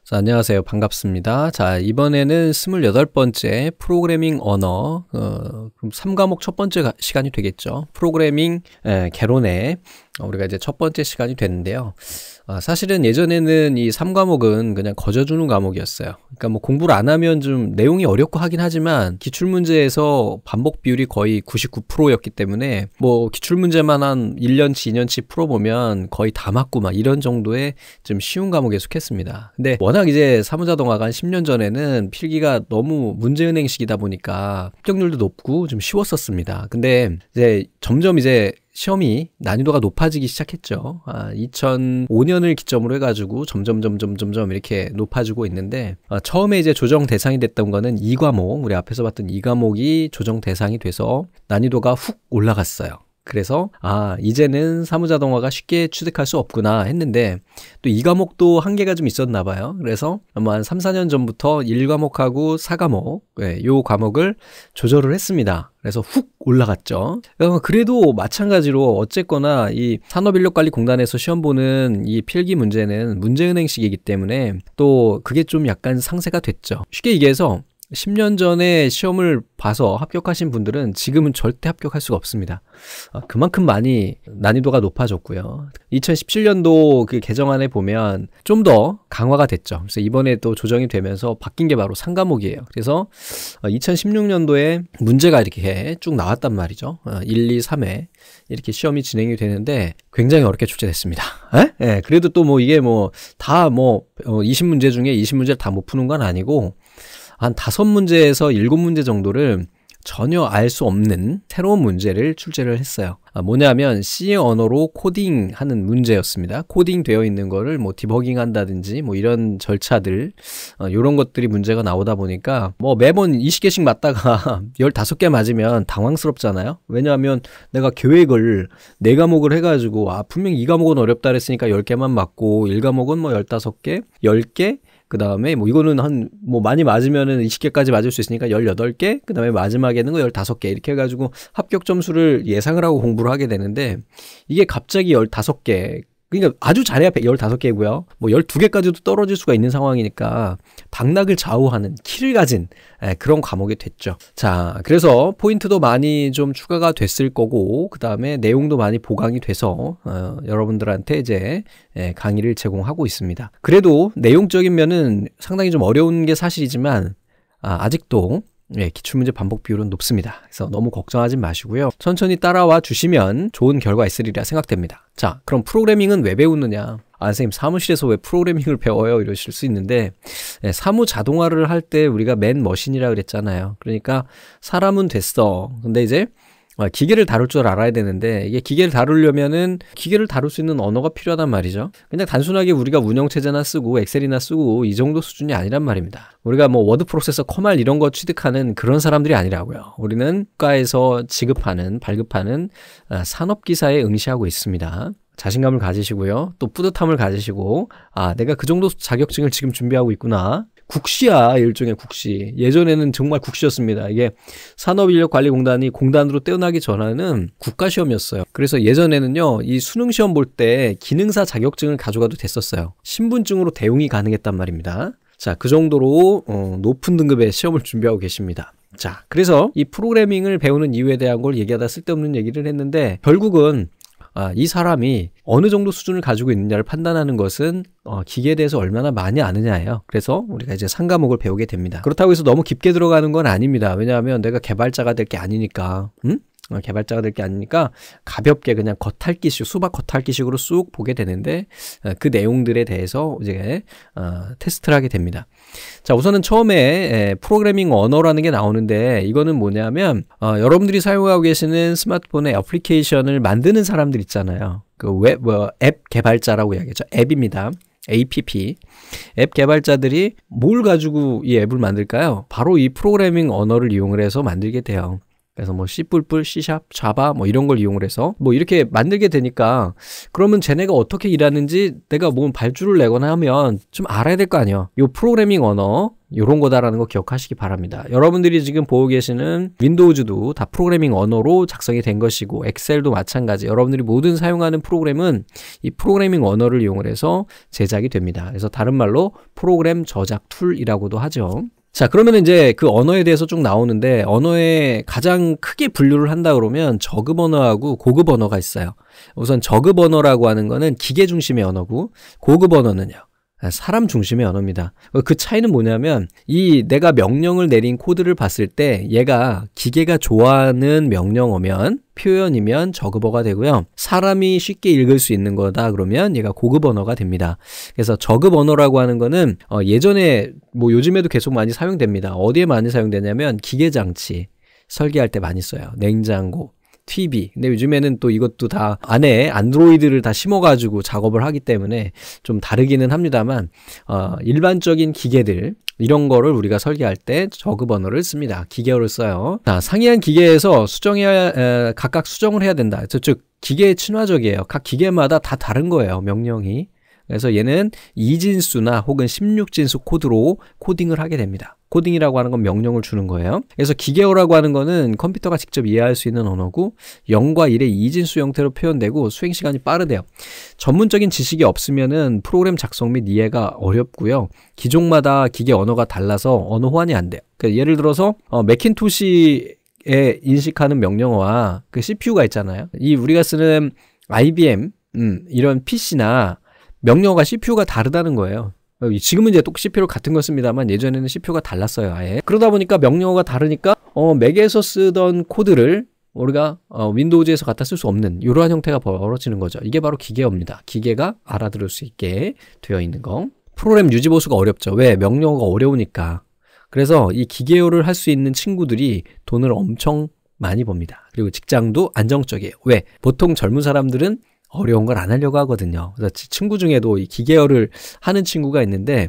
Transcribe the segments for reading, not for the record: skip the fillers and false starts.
안녕하세요. 반갑습니다. 자, 이번에는 28번째 프로그래밍 언어, 그럼 3과목 첫 번째 시간이 되겠죠. 프로그래밍 개론의 우리가 이제 첫 번째 시간이 됐는데요. 사실은 예전에는 이 3과목은 그냥 거저주는 과목이었어요. 그러니까 뭐 공부를 안 하면 좀 내용이 어렵고 하긴 하지만 기출문제에서 반복 비율이 거의 99%였기 때문에 뭐 기출문제만 한 1년치, 2년치 풀어보면 거의 다 맞고 막 이런 정도의 좀 쉬운 과목에 속했습니다. 근데 워낙 이제 사무자동화가 한 10년 전에는 필기가 너무 문제은행식이다 보니까 합격률도 높고 좀 쉬웠었습니다. 근데 이제 점점 이제 시험이 난이도가 높아지기 시작했죠. 2005년을 기점으로 해가지고 점점 이렇게 높아지고 있는데, 처음에 이제 조정 대상이 됐던 거는 2과목, 우리 앞에서 봤던 2과목이 조정 대상이 돼서 난이도가 훅 올라갔어요. 그래서 이제는 사무자동화가 쉽게 취득할 수 없구나 했는데 또 2과목도 한계가 좀 있었나 봐요. 그래서 아마 한 3, 4년 전부터 1과목하고 4과목 요 과목을 조절을 했습니다. 그래서 훅 올라갔죠. 그래도 마찬가지로 어쨌거나 이 산업인력관리공단에서 시험 보는 이 필기 문제는 문제은행식이기 때문에 또 그게 좀 약간 상세가 됐죠. 쉽게 얘기해서 10년 전에 시험을 봐서 합격하신 분들은 지금은 절대 합격할 수가 없습니다. 그만큼 많이 난이도가 높아졌고요. 2017년도 그 개정안에 보면 좀 더 강화가 됐죠. 그래서 이번에 또 조정이 되면서 바뀐 게 바로 3과목이에요. 그래서 2016년도에 문제가 이렇게 쭉 나왔단 말이죠. 1, 2, 3회 이렇게 시험이 진행이 되는데 굉장히 어렵게 출제됐습니다. 그래도 또 뭐 이게 뭐 다 20문제 중에 20문제를 다 못 푸는 건 아니고 한 5문제에서 7문제 정도를 전혀 알 수 없는 새로운 문제를 출제를 했어요. 뭐냐면 C 언어로 코딩하는 문제였습니다. 코딩 되어 있는 거를 뭐 디버깅 한다든지 뭐 이런 절차들, 이런 것들이 문제가 나오다 보니까 뭐 매번 20개씩 맞다가 15개 맞으면 당황스럽잖아요. 왜냐하면 내가 계획을 4과목을 해가지고 분명히 2과목은 어렵다 그랬으니까 10개만 맞고 1과목은 뭐 15개, 10개, 그 다음에 뭐 이거는 많이 맞으면은 20개까지 맞을 수 있으니까 18개, 그 다음에 마지막에는 거 15개 이렇게 해가지고 합격 점수를 예상을 하고 공부를 하게 되는데 이게 갑자기 15개, 그러니까 아주 잘해야 15개고요. 뭐 12개까지도 떨어질 수가 있는 상황이니까 당락을 좌우하는 키를 가진 그런 과목이 됐죠. 자, 그래서 포인트도 많이 좀 추가가 됐을 거고 그 다음에 내용도 많이 보강이 돼서 여러분들한테 이제 강의를 제공하고 있습니다. 그래도 내용적인 면은 상당히 좀 어려운 게 사실이지만 아직도 기출문제 반복 비율은 높습니다. 그래서 너무 걱정하지 마시고요. 천천히 따라와 주시면 좋은 결과 있으리라 생각됩니다. 자, 그럼 프로그래밍은 왜 배우느냐? 선생님 사무실에서 왜 프로그래밍을 배워요? 이러실 수 있는데 사무 자동화를 할 때 우리가 맨 머신이라 그랬잖아요. 그러니까 사람은 됐어. 근데 이제 기계를 다룰 줄 알아야 되는데 이게 기계를 다루려면은 기계를 다룰 수 있는 언어가 필요하단 말이죠. 그냥 단순하게 우리가 운영체제나 쓰고 엑셀이나 쓰고 이 정도 수준이 아니란 말입니다. 우리가 뭐 워드 프로세서 커말 이런 거 취득하는 그런 사람들이 아니라고요. 우리는 국가에서 발급하는 산업기사에 응시하고 있습니다. 자신감을 가지시고요. 또 뿌듯함을 가지시고 내가 그 정도 자격증을 지금 준비하고 있구나. 국시야, 일종의 국시. 예전에는 정말 국시였습니다. 이게 산업인력관리공단이 공단으로 떼어나기 전에는 국가시험이었어요. 그래서 예전에는요, 이 수능시험 볼 때 기능사 자격증을 가져가도 됐었어요. 신분증으로 대응이 가능했단 말입니다. 자, 그 정도로 높은 등급의 시험을 준비하고 계십니다. 자, 그래서 이 프로그래밍을 배우는 이유에 대한 걸 얘기하다 쓸데없는 얘기를 했는데 결국은 이 사람이 어느 정도 수준을 가지고 있느냐를 판단하는 것은 기계에 대해서 얼마나 많이 아느냐예요. 그래서 우리가 이제 3과목을 배우게 됩니다. 그렇다고 해서 너무 깊게 들어가는 건 아닙니다. 왜냐하면 내가 개발자가 될 게 아니니까. 개발자가 될 게 아니니까 가볍게 그냥 겉핥기식, 수박 겉핥기식으로 쑥 보게 되는데 그 내용들에 대해서 이제 테스트를 하게 됩니다. 자, 우선은 처음에 프로그래밍 언어라는 게 나오는데 이거는 뭐냐면 여러분들이 사용하고 계시는 스마트폰의 애플리케이션을 만드는 사람들 있잖아요. 그 앱 개발자라고 이야기하죠. 앱입니다. app. 앱 개발자들이 뭘 가지고 이 앱을 만들까요? 바로 이 프로그래밍 언어를 이용을 해서 만들게 돼요. 그래서 뭐 C++, C#, 자바 뭐 이런 걸 이용을 해서 뭐 이렇게 만들게 되니까 그러면 쟤네가 어떻게 일하는지 내가 뭐 발주를 내거나 하면 좀 알아야 될 거 아니에요. 이 프로그래밍 언어 요런 거다라는 거 기억하시기 바랍니다. 여러분들이 지금 보고 계시는 윈도우즈도 다 프로그래밍 언어로 작성이 된 것이고 엑셀도 마찬가지. 여러분들이 모든 사용하는 프로그램은 이 프로그래밍 언어를 이용을 해서 제작이 됩니다. 그래서 다른 말로 프로그램 저작 툴이라고도 하죠. 자, 그러면 이제 그 언어에 대해서 쭉 나오는데 언어에 가장 크게 분류를 한다 그러면 저급 언어하고 고급 언어가 있어요. 우선 저급 언어라고 하는 거는 기계 중심의 언어고 고급 언어는요. 사람 중심의 언어입니다. 그 차이는 뭐냐면 이 내가 명령을 내린 코드를 봤을 때 얘가 기계가 좋아하는 명령어면 표현이면 저급어가 되고요. 사람이 쉽게 읽을 수 있는 거다 그러면 얘가 고급 언어가 됩니다. 그래서 저급 언어라고 하는 거는 예전에 뭐 요즘에도 계속 많이 사용됩니다. 어디에 많이 사용되냐면 기계장치 설계할 때 많이 써요. 냉장고, TV. 근데 요즘에는 또 이것도 다 안에 안드로이드를 다 심어가지고 작업을 하기 때문에 좀 다르기는 합니다만 일반적인 기계들 이런 거를 우리가 설계할 때 저급 언어를 씁니다. 기계어를 써요. 자, 상이한 기계에서 각각 수정을 해야 된다. 즉 기계에 친화적이에요. 각 기계마다 다 다른 거예요. 명령이. 그래서 얘는 2진수나 혹은 16진수 코드로 코딩을 하게 됩니다. 코딩이라고 하는 건 명령을 주는 거예요. 그래서 기계어라고 하는 거는 컴퓨터가 직접 이해할 수 있는 언어고 0과 1의 2진수 형태로 표현되고 수행 시간이 빠르대요. 전문적인 지식이 없으면은 프로그램 작성 및 이해가 어렵고요. 기종마다 기계 언어가 달라서 언어 호환이 안 돼요. 그러니까 예를 들어서 매킨토시에 인식하는 명령어와 그 CPU가 있잖아요. 이 우리가 쓰는 IBM 이런 PC나 명령어가 CPU가 다르다는 거예요. 지금은 이제 또 CPU로 같은 걸 씁니다만 예전에는 CPU가 달랐어요. 아예. 그러다 보니까 명령어가 다르니까 맥에서 쓰던 코드를 우리가 윈도우즈에서 갖다 쓸 수 없는 이러한 형태가 벌어지는 거죠. 이게 바로 기계어입니다. 기계가 알아들을 수 있게 되어 있는 거. 프로그램 유지 보수가 어렵죠. 왜? 명령어가 어려우니까. 그래서 이 기계어를 할 수 있는 친구들이 돈을 엄청 많이 법니다. 그리고 직장도 안정적이에요. 왜? 보통 젊은 사람들은 어려운 걸 안 하려고 하거든요. 그래서 친구 중에도 이 기계어를 하는 친구가 있는데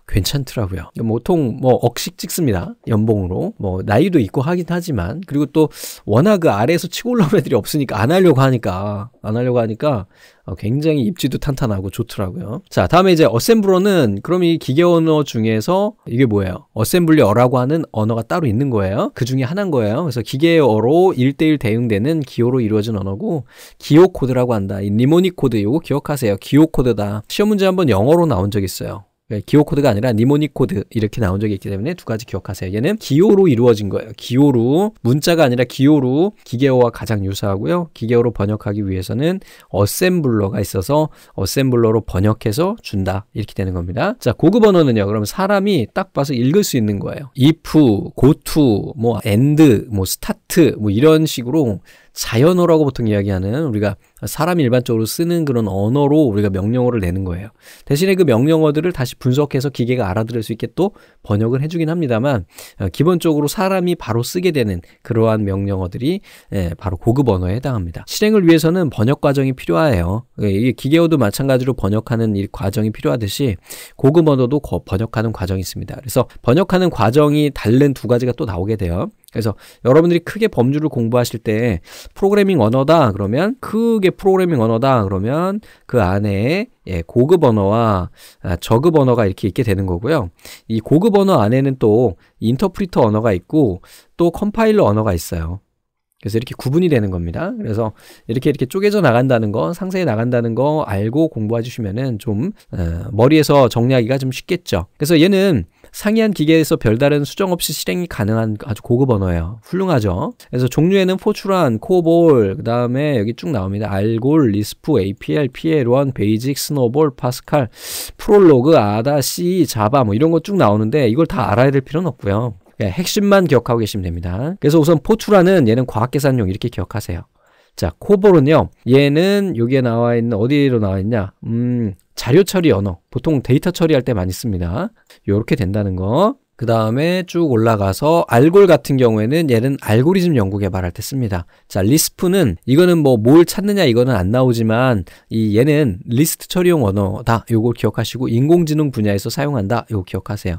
괜찮더라고요. 보통 억씩 찍습니다. 연봉으로. 나이도 있고 하긴 하지만 그리고 또 워낙 그 아래에서 치고 올라온 애들이 없으니까 안 하려고 하니까 굉장히 입지도 탄탄하고 좋더라고요. 자, 다음에 이제 어셈블러는 그럼 이 기계 언어 중에서 이게 뭐예요? 어셈블러라고 하는 언어가 따로 있는 거예요. 그 중에 하나인 거예요. 그래서 기계어로 1:1 대응되는 기호로 이루어진 언어고 기호 코드라고 한다. 이 니모닉 코드 이거 기억하세요. 기호 코드다. 시험 문제 한번 영어로 나온 적 있어요. 기호 코드가 아니라 니모닉 코드 이렇게 나온 적이 있기 때문에 두 가지 기억하세요. 얘는 기호로 이루어진 거예요. 기호로 문자가 아니라 기호로 기계어와 가장 유사하고요. 기계어로 번역하기 위해서는 어셈블러가 있어서 어셈블러로 번역해서 준다 이렇게 되는 겁니다. 자, 고급 언어는요. 그러면 사람이 딱 봐서 읽을 수 있는 거예요. if, go to, and, start 이런 식으로 자연어라고 보통 이야기하는 우리가 사람이 일반적으로 쓰는 그런 언어로 우리가 명령어를 내는 거예요. 대신에 그 명령어들을 다시 분석해서 기계가 알아들을 수 있게 또 번역을 해주긴 합니다만 기본적으로 사람이 바로 쓰게 되는 그러한 명령어들이 바로 고급 언어에 해당합니다. 실행을 위해서는 번역 과정이 필요해요. 이게 기계어도 마찬가지로 번역하는 이 과정이 필요하듯이 고급 언어도 번역하는 과정이 있습니다. 그래서 번역하는 과정이 다른 두 가지가 또 나오게 돼요. 그래서 여러분들이 크게 범주를 공부하실 때 프로그래밍 언어다 그러면 크게 프로그래밍 언어다 그러면 그 안에 고급 언어와 저급 언어가 이렇게 있게 되는 거고요. 이 고급 언어 안에는 또 인터프리터 언어가 있고 또 컴파일러 언어가 있어요. 그래서 이렇게 구분이 되는 겁니다. 그래서 이렇게 쪼개져 나간다는 거, 상세히 나간다는 거 알고 공부해 주시면은 좀 머리에서 정리하기가 좀 쉽겠죠. 그래서 얘는 상이한 기계에서 별다른 수정 없이 실행이 가능한 아주 고급 언어예요. 훌륭하죠. 그래서 종류에는 포츄란, 코볼, 그 다음에 여기 쭉 나옵니다. 알골, 리스프, APL, PL1, 베이직, 스노볼, 파스칼, 프롤로그, 아다, C, 자바 이런 거 쭉 나오는데 이걸 다 알아야 될 필요는 없고요. 핵심만 기억하고 계시면 됩니다. 그래서 우선 포츄라는 얘는 과학계산용 이렇게 기억하세요. 자, 코볼은요. 얘는 여기에 나와 있는 어디로 나와 있냐? 자료 처리 언어. 보통 데이터 처리할 때 많이 씁니다. 요렇게 된다는 거. 그 다음에 쭉 올라가서 알골 같은 경우에는 얘는 알고리즘 연구 개발할 때 씁니다. 자, 리스프는 이거는 뭘 찾느냐 이거는 안 나오지만 얘는 리스트 처리용 언어다. 요걸 기억하시고 인공지능 분야에서 사용한다. 요거 기억하세요.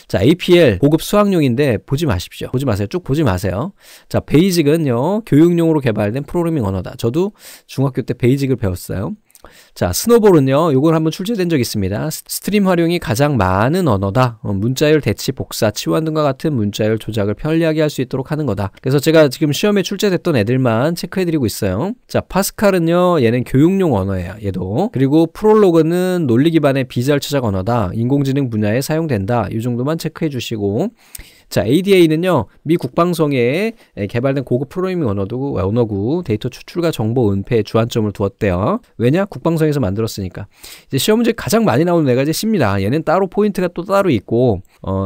자, APL 고급 수학용인데 보지 마십시오. 보지 마세요. 쭉 보지 마세요. 자, 베이직은요. 교육용으로 개발된 프로그래밍 언어다. 저도 중학교 때 베이직을 배웠어요. 자, 스노볼은요, 요걸 한번 출제된 적이 있습니다. 스트림 활용이 가장 많은 언어다. 문자열 대치, 복사, 치환 등과 같은 문자열 조작을 편리하게 할 수 있도록 하는 거다. 그래서 제가 지금 시험에 출제됐던 애들만 체크해드리고 있어요. 자, 파스칼은요, 얘는 교육용 언어예요. 얘도. 그리고 프롤로그는 논리 기반의 비절차적 언어다. 인공지능 분야에 사용된다. 이 정도만 체크해 주시고. 자, ADA는요, 미 국방성에 개발된 고급 프로그래밍 언어고 데이터 추출과 정보 은폐에 주안점을 두었대요. 왜냐? 국방성에서 만들었으니까. 이제 시험 문제 가장 많이 나오는 애가 이제 C입니다. 얘는 따로 포인트가 또 따로 있고,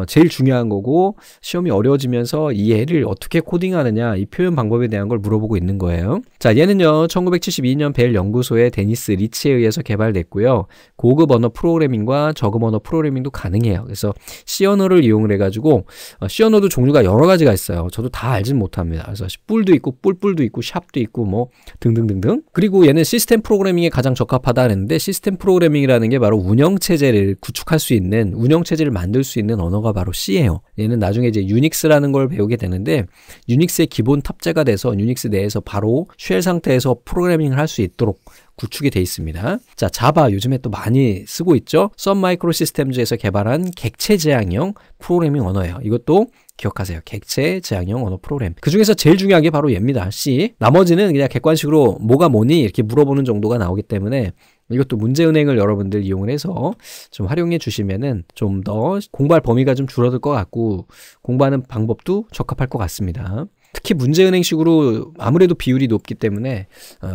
제일 중요한 거고, 시험이 어려워지면서 이 애를 어떻게 코딩하느냐, 이 표현 방법에 대한 걸 물어보고 있는 거예요. 자, 얘는요, 1972년 벨 연구소의 데니스 리치에 의해서 개발됐고요. 고급 언어 프로그래밍과 저급 언어 프로그래밍도 가능해요. 그래서 C 언어를 이용을 해가지고, C 언어도 종류가 여러 가지가 있어요. 저도 다 알진 못합니다. 그래서 뿔도 있고 뿔뿔도 있고 샵도 있고 뭐 등등등등. 그리고 얘는 시스템 프로그래밍에 가장 적합하다 그랬는데 시스템 프로그래밍이라는 게 바로 운영체제를 구축할 수 있는 운영체제를 만들 수 있는 언어가 바로 C예요. 얘는 나중에 이제 유닉스라는 걸 배우게 되는데 유닉스의 기본 탑재가 돼서 유닉스 내에서 바로 쉘 상태에서 프로그래밍을 할 수 있도록 구축이 돼 있습니다. 자, 자바 요즘에 또 많이 쓰고 있죠. 썬 마이크로 시스템즈에서 개발한 객체 지향형 프로그래밍 언어예요. 이것도 기억하세요. 객체 지향형 언어 프로그램. 그 중에서 제일 중요한 게 바로 얘입니다. C. 나머지는 그냥 객관식으로 뭐가 뭐니 이렇게 물어보는 정도가 나오기 때문에 이것도 문제은행을 여러분들 이용을 해서 좀 활용해 주시면은 좀 더 공부할 범위가 좀 줄어들 것 같고 공부하는 방법도 적합할 것 같습니다. 특히 문제은행식으로 아무래도 비율이 높기 때문에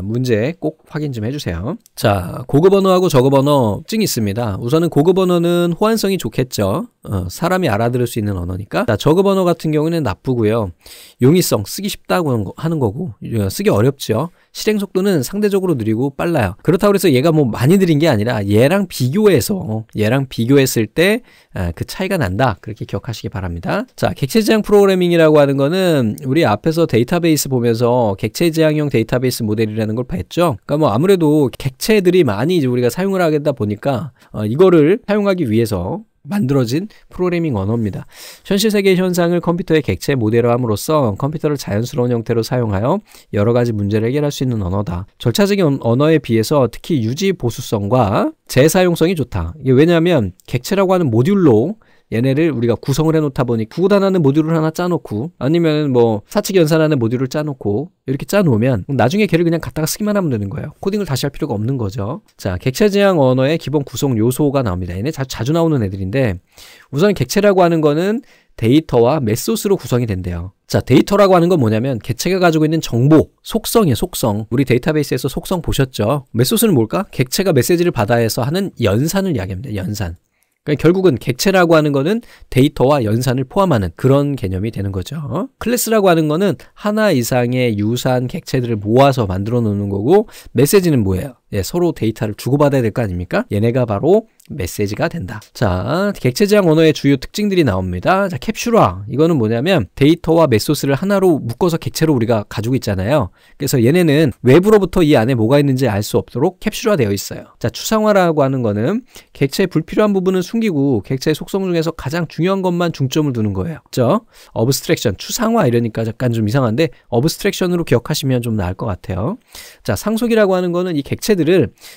문제 꼭 확인 좀 해주세요. 자, 고급 언어하고 저급 언어 특징이 있습니다. 우선은 고급 언어는 호환성이 좋겠죠. 사람이 알아들을 수 있는 언어니까. 자, 저급 언어 같은 경우는 나쁘고요. 용이성, 쓰기 쉽다고 하는 거고 쓰기 어렵죠. 실행 속도는 상대적으로 느리고 빨라요. 그렇다고 해서 얘가 뭐 많이 느린 게 아니라 얘랑 비교했을 때 그 차이가 난다. 그렇게 기억하시기 바랍니다. 자, 객체 지향 프로그래밍이라고 하는 거는 우리 앞에서 데이터베이스 보면서 객체 지향형 데이터베이스 모델이라는 걸 봤죠. 그러니까 뭐 아무래도 객체들이 많이 이제 우리가 사용을 하겠다 보니까 이거를 사용하기 위해서 만들어진 프로그래밍 언어입니다. 현실 세계 현상을 컴퓨터의 객체 모델화함으로써 컴퓨터를 자연스러운 형태로 사용하여 여러 가지 문제를 해결할 수 있는 언어다. 절차적인 언어에 비해서 특히 유지 보수성과 재사용성이 좋다. 이게 왜냐하면 객체라고 하는 모듈로 얘네를 우리가 구성을 해놓다 보니 구구단하는 모듈을 하나 짜놓고 아니면 뭐 사칙 연산하는 모듈을 짜놓고 이렇게 짜놓으면 나중에 걔를 그냥 갖다가 쓰기만 하면 되는 거예요. 코딩을 다시 할 필요가 없는 거죠. 자, 객체 지향 언어의 기본 구성 요소가 나옵니다. 얘네 자주 나오는 애들인데 우선 객체라고 하는 거는 데이터와 메소스로 구성이 된대요. 자, 데이터라고 하는 건 뭐냐면 객체가 가지고 있는 정보, 속성이에요, 속성. 우리 데이터베이스에서 속성 보셨죠? 메소스는 뭘까? 객체가 메시지를 받아야 해서 하는 연산을 이야기합니다. 연산. 그러니까 결국은 객체라고 하는 거는 데이터와 연산을 포함하는 그런 개념이 되는 거죠. 클래스라고 하는 거는 하나 이상의 유사한 객체들을 모아서 만들어 놓는 거고 메시지는 뭐예요? 예, 서로 데이터를 주고받아야 될 거 아닙니까? 얘네가 바로 메시지가 된다. 자, 객체 지향 언어의 주요 특징들이 나옵니다. 자, 캡슐화. 이거는 뭐냐면 데이터와 메소스를 하나로 묶어서 객체로 우리가 가지고 있잖아요. 그래서 얘네는 외부로부터 이 안에 뭐가 있는지 알 수 없도록 캡슐화 되어 있어요. 자, 추상화라고 하는 거는 객체의 불필요한 부분은 숨기고 객체의 속성 중에서 가장 중요한 것만 중점을 두는 거예요. 그렇죠? 어브스트랙션, 추상화 이러니까 약간 좀 이상한데 어브스트랙션으로 기억하시면 좀 나을 것 같아요. 자, 상속이라고 하는 거는 이 객체들을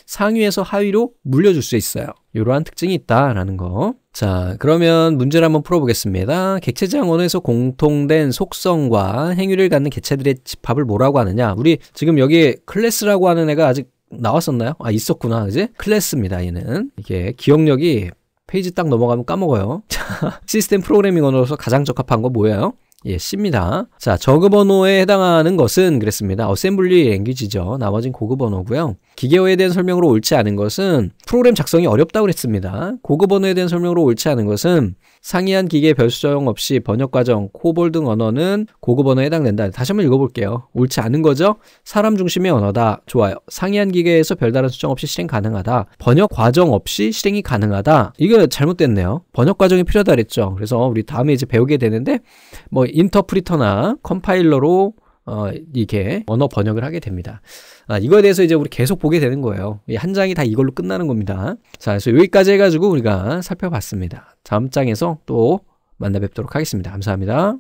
상위에서 하위로 물려줄 수 있어요. 이러한 특징이 있다라는 거. 자, 그러면 문제를 한번 풀어보겠습니다. 객체 지향 언어에서 공통된 속성과 행위를 갖는 객체들의 집합을 뭐라고 하느냐. 우리 지금 여기에 클래스라고 하는 애가 아직 나왔었나요? 아, 있었구나. 그지? 클래스입니다. 얘는. 이게 기억력이 페이지 딱 넘어가면 까먹어요. 자, 시스템 프로그래밍 언어로서 가장 적합한 거 뭐예요? 예, C입니다. 자, 저급 언어에 해당하는 것은 그랬습니다. 어셈블리 랭귀지죠. 나머진 고급 언어고요. 기계어에 대한 설명으로 옳지 않은 것은 프로그램 작성이 어렵다고 그랬습니다. 고급 언어에 대한 설명으로 옳지 않은 것은 상이한 기계 별수정 없이 번역 과정, 코볼 등 언어는 고급 언어에 해당된다. 다시 한번 읽어볼게요. 옳지 않은 거죠? 사람 중심의 언어다. 좋아요. 상이한 기계에서 별다른 수정 없이 실행 가능하다. 번역 과정 없이 실행이 가능하다. 이거 잘못됐네요. 번역 과정이 필요하다 그랬죠. 그래서 우리 다음에 이제 배우게 되는데 뭐 인터프리터나 컴파일러로 이게 언어 번역을 하게 됩니다. 이거에 대해서 이제 우리 계속 보게 되는 거예요. 한 장이 다 이걸로 끝나는 겁니다. 자, 그래서 여기까지 해가지고 우리가 살펴봤습니다. 다음 장에서 또 만나 뵙도록 하겠습니다. 감사합니다.